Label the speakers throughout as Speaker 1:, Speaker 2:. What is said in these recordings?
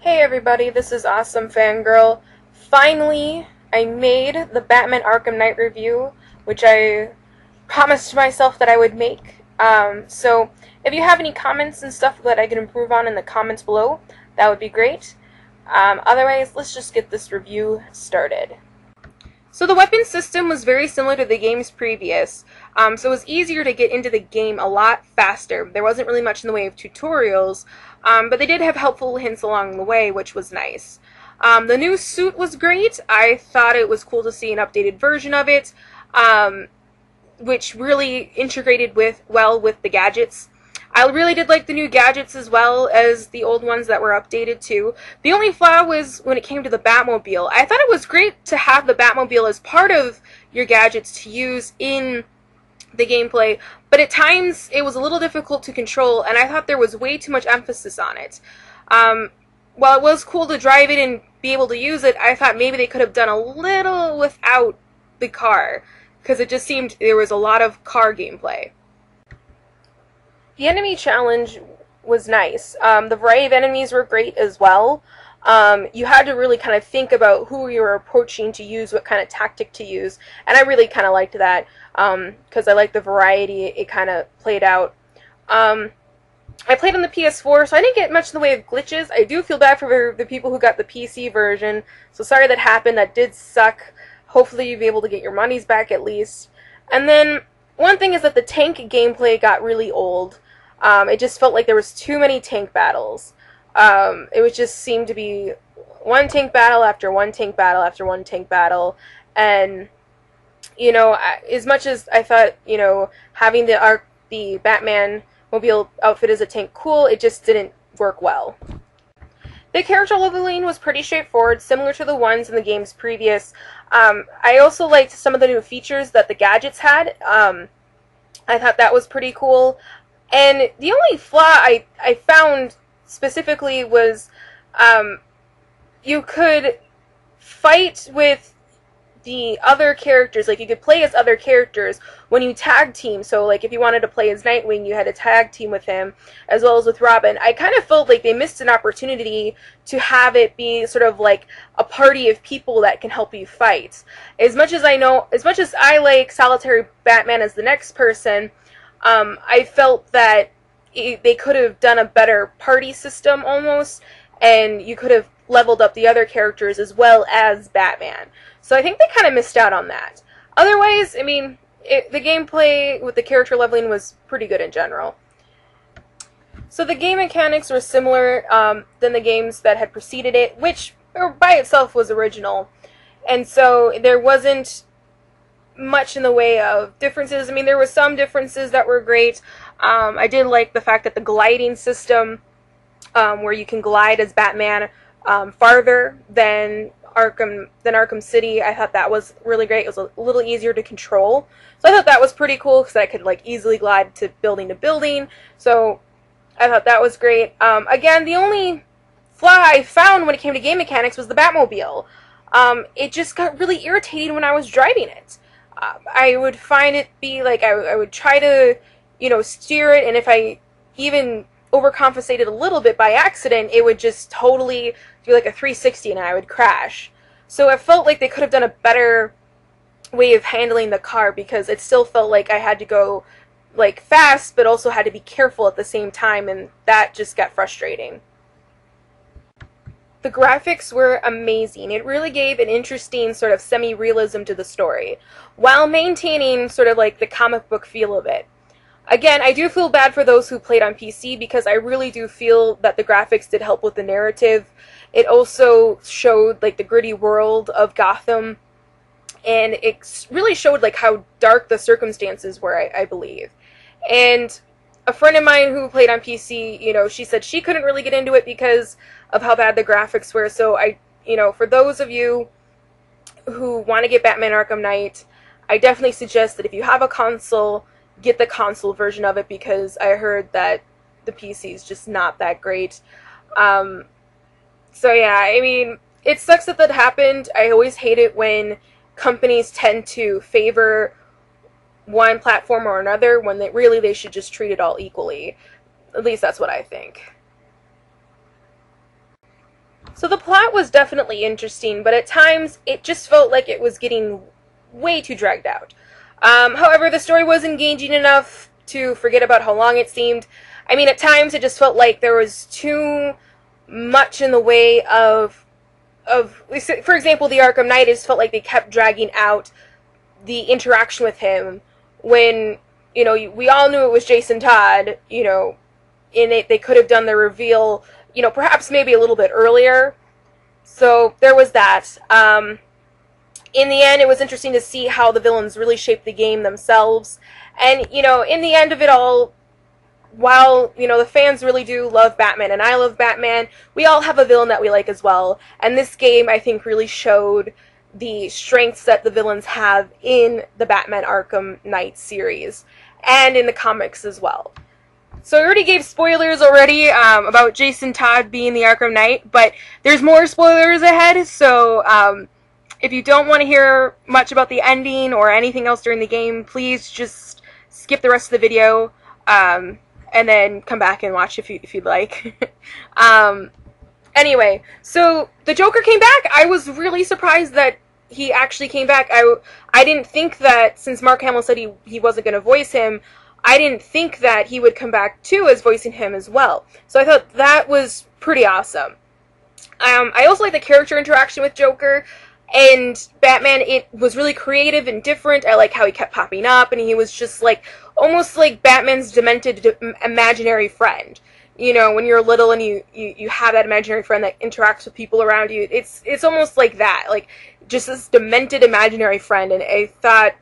Speaker 1: Hey everybody, this is Awesome Fangirl. Finally, I made the Batman Arkham Knight review, which I promised myself that I would make. So if you have any comments and stuff that I can improve on in the comments below, that would be great. Otherwise, let's just get this review started. So the weapon system was very similar to the game's previous, so it was easier to get into the game a lot faster. There wasn't really much in the way of tutorials, but they did have helpful hints along the way, which was nice. The new suit was great. I thought it was cool to see an updated version of it, which really integrated well with the gadgets. I really did like the new gadgets as well as the old ones that were updated too. The only flaw was when it came to the Batmobile. I thought it was great to have the Batmobile as part of your gadgets to use in the gameplay, but at times it was a little difficult to control, and I thought there was way too much emphasis on it. While it was cool to drive it and be able to use it, I thought maybe they could have done a little without the car, because it just seemed there was a lot of car gameplay. The enemy challenge was nice. The variety of enemies were great as well. You had to really kind of think about who you were approaching to use, what kind of tactic to use, and I really kind of liked that because I liked the variety it kind of played out. I played on the PS4, so I didn't get much in the way of glitches. I do feel bad for the people who got the PC version, so sorry that happened. That did suck. Hopefully you'll be able to get your monies back at least. And then one thing is that the tank gameplay got really old. It just felt like there was too many tank battles. It was just seemed to be one tank battle after one tank battle after one tank battle, and as much as I thought having the Batman mobile outfit as a tank cool, it just didn't work well. The character leveling was pretty straightforward, similar to the ones in the game's previous. I also liked some of the new features that the gadgets had. I thought that was pretty cool. And the only flaw I found specifically was you could fight with the other characters. Like, you could play as other characters when you tag team. So, like, if you wanted to play as Nightwing, you had to tag team with him, as well as with Robin. I kind of felt like they missed an opportunity to have it be sort of like a party of people that can help you fight. As much as I like solitary Batman as the next person, I felt that they could have done a better party system almost, and you could have leveled up the other characters as well as Batman. So I think they kind of missed out on that. Otherwise, I mean, the gameplay with the character leveling was pretty good in general. So the game mechanics were similar than the games that had preceded it, which by itself was original. And so there wasn't much in the way of differences. I mean, there were some differences that were great. I did like the fact that the gliding system, where you can glide as Batman farther than Arkham City, I thought that was really great. It was a little easier to control. So I thought that was pretty cool because I could like easily glide to building. So I thought that was great. Again, the only flaw I found when it came to game mechanics was the Batmobile. It just got really irritating when I was driving it. I would find it be like I would try to, steer it, and if I even overcompensated a little bit by accident, it would just totally do like a 360 and I would crash. So I felt like they could have done a better way of handling the car, because it still felt like I had to go like fast, but also had to be careful at the same time, and that just got frustrating. The graphics were amazing. It really gave an interesting sort of semi-realism to the story, while maintaining sort of like the comic book feel of it. Again, I do feel bad for those who played on PC, because I really do feel that the graphics did help with the narrative. It also showed like the gritty world of Gotham, and it really showed like how dark the circumstances were, I believe. And a friend of mine who played on PC, she said she couldn't really get into it because of how bad the graphics were. So for those of you who want to get Batman Arkham Knight, I definitely suggest that if you have a console, get the console version of it, because I heard that the PC is just not that great. So yeah, I mean, it sucks that happened. I always hate it when companies tend to favor one platform or another when they should just treat it all equally. At least that's what I think. So the plot was definitely interesting, but at times it just felt like it was getting way too dragged out. However, the story was engaging enough to forget about how long it seemed. I mean, at times it just felt like there was too much in the way of, for example, the Arkham Knight. It just felt like they kept dragging out the interaction with him when, you know, we all knew it was Jason Todd, you know, in it they could have done the reveal, you know, perhaps maybe a little bit earlier. So there was that. In the end, it was interesting to see how the villains really shaped the game themselves. And, you know, in the end of it all, while, you know, the fans really do love Batman, and I love Batman, we all have a villain that we like as well. And this game, I think, really showed the strengths that the villains have in the Batman Arkham Knight series, and in the comics as well. So I already gave spoilers already about Jason Todd being the Arkham Knight, but there's more spoilers ahead, so if you don't want to hear much about the ending or anything else during the game, please just skip the rest of the video, and then come back and watch if you'd like. Anyway, so the Joker came back. I was really surprised that he actually came back. I didn't think that, since Mark Hamill said he wasn't going to voice him, I didn't think that he would come back too as voicing him as well. So I thought that was pretty awesome. I also like the character interaction with Joker and Batman. It was really creative and different. I like how he kept popping up, and he was just like, almost like Batman's demented imaginary friend. You know, when you're little and you have that imaginary friend that interacts with people around you, it's almost like that, like just this demented imaginary friend. And I thought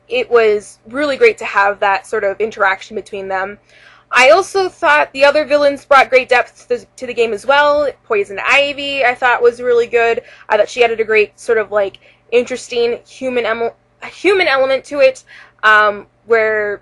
Speaker 1: it was really great to have that sort of interaction between them. I also thought the other villains brought great depth to the game as well. Poison Ivy, I thought, was really good. I thought she added a great sort of like interesting human element to it, where,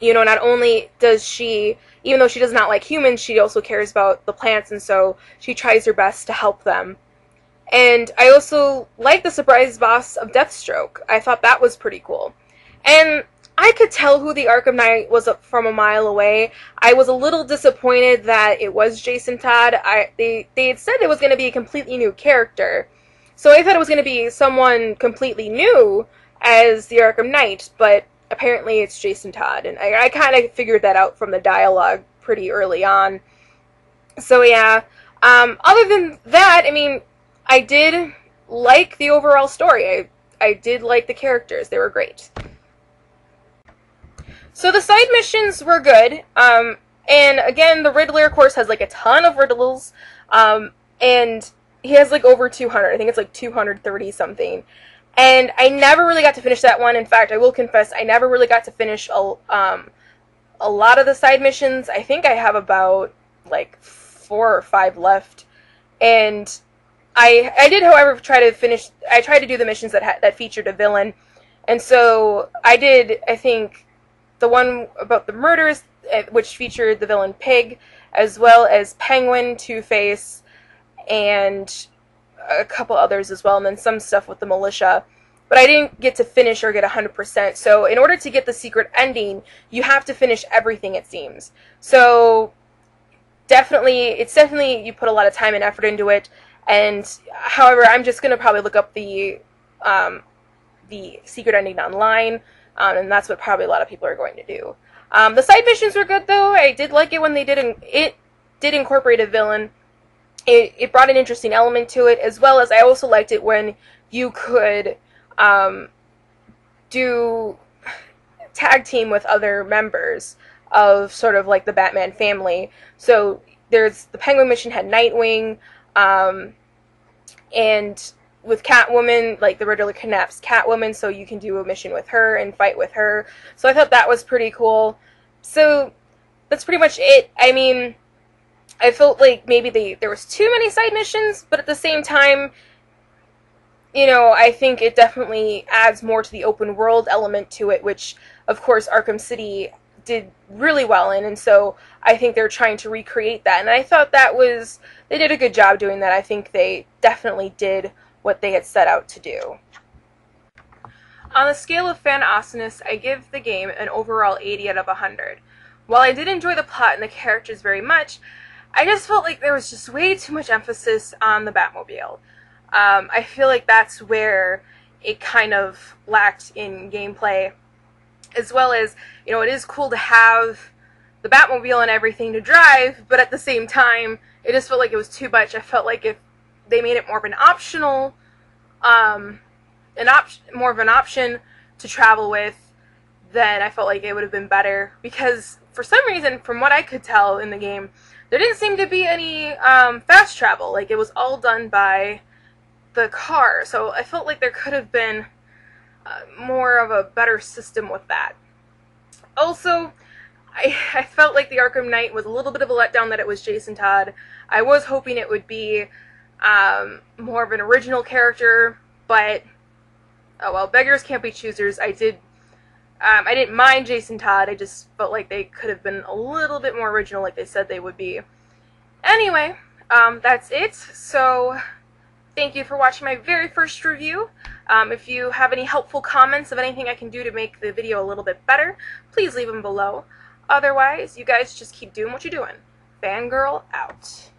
Speaker 1: you know, not only does she, even though she does not like humans, she also cares about the plants, and so she tries her best to help them. And I also like the surprise boss of Deathstroke. I thought that was pretty cool. And I could tell who the Arkham Knight was from a mile away. I was a little disappointed that it was Jason Todd. They had said it was going to be a completely new character, so I thought it was going to be someone completely new as the Arkham Knight, but apparently it's Jason Todd, and I kind of figured that out from the dialogue pretty early on. So yeah, other than that, I mean, I did like the overall story. I did like the characters. They were great. So the side missions were good, and again, the Riddler, of course, has like a ton of riddles, and he has like over 200. I think it's like 230 something. And I never really got to finish that one. In fact, I will confess, I never really got to finish a lot of the side missions. I think I have about like 4 or 5 left, and I did, however, try to do the missions that featured a villain, and so I did, I think, the one about the murders, which featured the villain Pig, as well as Penguin, Two-Face, and a couple others as well, and then some stuff with the militia. But I didn't get to finish or get 100%, so in order to get the secret ending, you have to finish everything, it seems. So it's definitely, you put a lot of time and effort into it, and however, I'm just going to probably look up the secret ending online, and that's what probably a lot of people are going to do. The side missions were good, though. I did like it when they did incorporate a villain. It brought an interesting element to it, as well as I also liked it when you could do tag team with other members of sort of like the Batman family. So there's the Penguin mission had Nightwing, and with Catwoman, like the Riddler kidnaps Catwoman, so you can do a mission with her and fight with her. So I thought that was pretty cool. So that's pretty much it. I mean, I felt like maybe there was too many side missions, but at the same time, you know, I think it definitely adds more to the open world element to it, which, of course, Arkham City did really well in, and so I think they're trying to recreate that, and I thought they did a good job doing that. I think they definitely did what they had set out to do. On the scale of fan awesomeness, I give the game an overall 80 out of 100. While I did enjoy the plot and the characters very much, I just felt like there was just way too much emphasis on the Batmobile. I feel like that's where it kind of lacked in gameplay, as well as, you know, it is cool to have the Batmobile and everything to drive, but at the same time, it just felt like it was too much. I felt like if they made it more of an optional, more of an option to travel with, then I felt like it would have been better, because for some reason, from what I could tell in the game, there didn't seem to be any fast travel. Like, it was all done by the car, so I felt like there could have been more of a better system with that. Also, I felt like the Arkham Knight was a little bit of a letdown that it was Jason Todd. I was hoping it would be more of an original character, but oh well, beggars can't be choosers. I didn't mind Jason Todd, I just felt like they could have been a little bit more original like they said they would be. Anyway, that's it. So, thank you for watching my very first review. If you have any helpful comments of anything I can do to make the video a little bit better, please leave them below. Otherwise, you guys just keep doing what you're doing. Fangirl out.